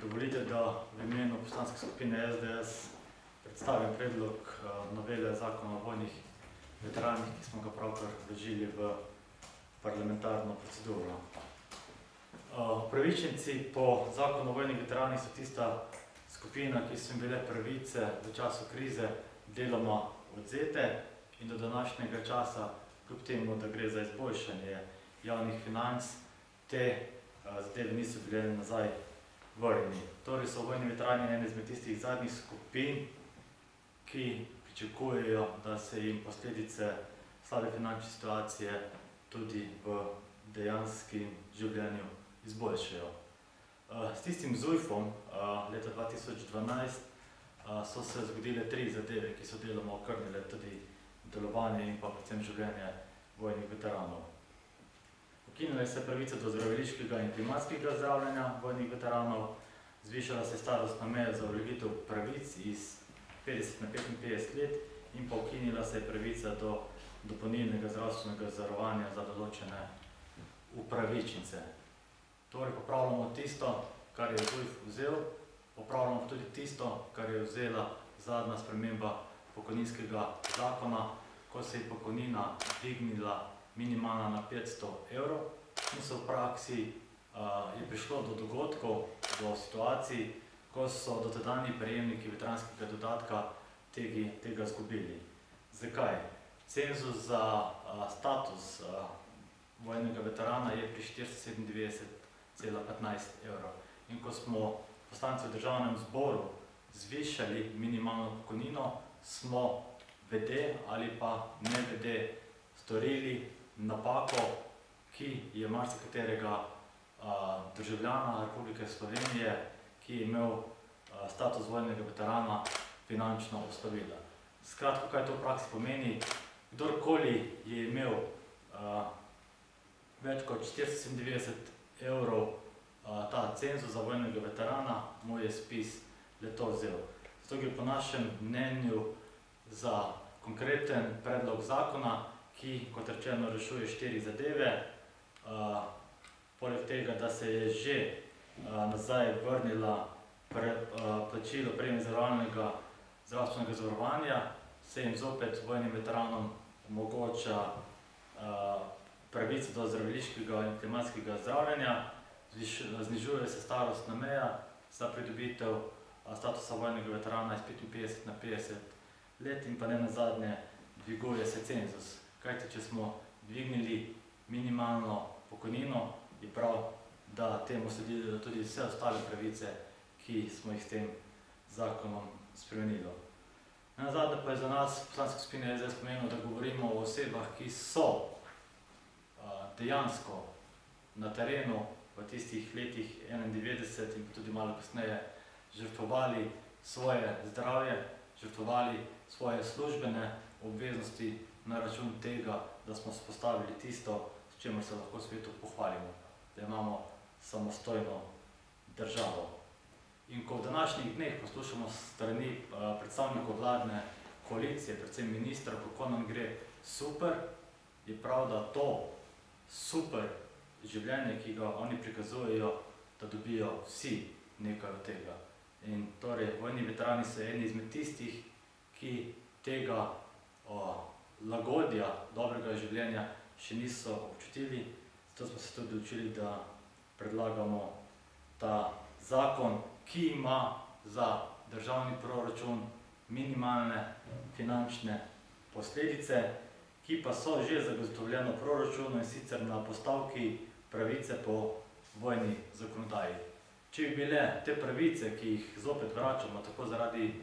Dovolite, da v imenu poslanske skupine SDS predstavim predlog novele zakona o vojnih veteranih, ki smo ga pravkar vložili v parlamentarno proceduro. Upravičenci po zakonu o vojnih veteranih so tista skupina, ki so jim bile pravice v času krize deloma odzete in do današnjega časa, kljub temu, da gre za izboljšanje javnih financ, te zadeve niso bile nazaj vrnjeni. Torej so vojni veterani ene izmed tistih zadnjih skupin, ki pričakujejo, da se jim posledice slabe finančne situacije tudi v dejanskem življenju izboljšajo. S tistim ZUJF-om leta 2012 so se zgodile 3 zadeve, ki so deloma okrnile tudi delovanje in pa predvsem življenje vojnih veteranov. Ukinila se pravica do zdraviliškega in klimatskega zdravljenja vojnih veteranov, zvišala se starostna meja za uveljavitev pravic iz 50 na 55 let in pa ukinila se pravica do dopolnilnega zdravstvenega zavarovanja za določene upravičence. Torej popravljamo tisto, kar je ZUJF vzel, popravljamo tudi tisto, kar je vzela zadnja sprememba pokojninskega zakona, ko se je pokojnina dvignila minimalna na 500 evrov in so v praksi je prišlo do dogodkov, do situacij, ko so dotedanji prejemniki veteranskega dodatka tega izgubili. Zakaj? Cenzus za status vojnega veterana je pri 497,15 evrov. In ko smo poslanci v državnem zboru zvišali minimalno pokojnino, smo vede ali pa nevede storili napako, ki je marsikaterega državljana Republike Slovenije, ki je imel status vojnega veterana, finančno oslovila. Skratka, kaj to v praksi pomeni? Kdorkoli je imel več kot 497 evrov ta cenzus za vojnega veterana, mu je ZPIZ le-to vzel. Zato gre po našem mnenju za konkreten predlog zakona, ki, kot rečeno, rešuje 4 zadeve. Poleg tega, da se je že nazaj vrnila plačilo premije zavarovalnega zdravstvenega zavarovanja, se jim zopet vojnim veteranom omogoča pravica do zdraviliškega in klimatskega zdravljenja, znižuje se starostna meja za pridobitev statusa vojnega veterana iz 55 na 50 let in pa nenazadnje dviguje se cenzus. Kajti, če smo dvignili minimalno pokojnino, je prav, da temu sledijo tudi vse ostale pravice, ki smo jih s tem zakonom spremenili. Nenazadnje pa je za nas, poslanske skupine SDS, pomembno, da govorimo o osebah, ki so dejansko na terenu v tistih letih 91 in tudi malo kasneje žrtvovali svoje zdravje, žrtvovali svoje službene obveznosti na račun tega, da smo vzpostavili tisto, s čemer se lahko svetu pohvalimo, da imamo samostojno državo. In ko v današnjih dneh poslušamo strani predstavnikov vladne koalicije, predvsem ministra, kako nam gre super, je prav, da to super življenje, ki ga oni prikazujejo, da dobijo vsi nekaj od tega. In torej, vojni veterani so eni izmed tistih, ki tega lagodja, dobrega življenja še niso občutili, zato smo se tudi odločili, da predlagamo ta zakon, ki ima za državni proračun minimalne finančne posledice, ki pa so že zagotovljene v proračunu, in sicer na postavki pravice po vojni zakonodaji. Če bi bile te pravice, ki jih zopet vračamo, tako zaradi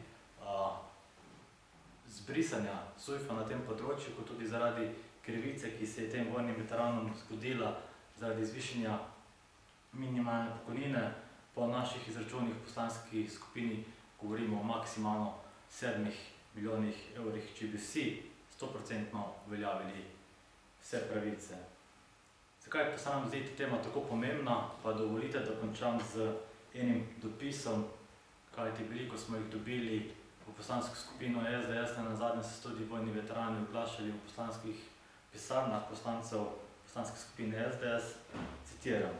zbrisanja ZUJF-a na tem področju, kot tudi zaradi krivice, ki se je tem vojnim veteranom zgodila zaradi zvišanja minimalne pokojnine, po naših izračunih v poslanski skupini govorimo o maksimalno 7 milijonih evrih, če bi vsi 100% uveljavili vse pravice. Zakaj pa se nam zdi tema tako pomembna, pa dovolite, da končam z enim dopisom, kajti veliko smo jih dobili v poslansko skupino SDS, nenazadnje so tudi vojni veterani oglašali v poslanskih pisarnah poslancev poslanske skupine SDS, citiram: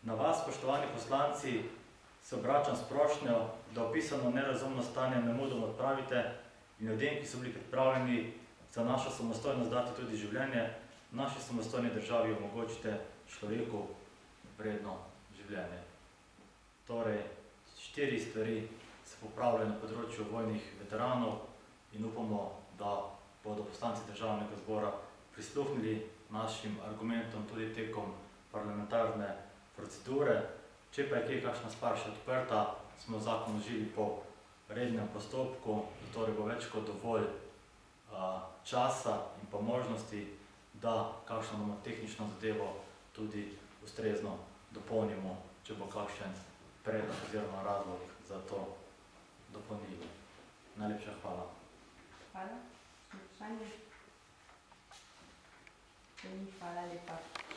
"Na vas, spoštovani poslanci, se obračam s prošnjo, da opisano nerazumno stanje nemudoma odpravite in ljudem, ki so bili pripravljeni za našo samostojnost dati tudi življenje, v naši samostojni državi omogočite človeku vredno življenje. Torej, 4 stvari se popravljajo na področju vojnih veteranov in upamo, da bodo poslanci Državnega zbora prisluhnili našim argumentom tudi tekom parlamentarne procedure. Če pa je kje kakšna stvar še odprta, smo zakon vložili po rednem postopku, torej bo več kot dovolj časa in pa možnosti, da kakšno nomotehnično zadevo tudi ustrezno dopolnimo, če bo kakšen predlog oziroma razlog za to dopolnilo. Najlepša hvala. Hvala. Vprašanje? Hvala lepa.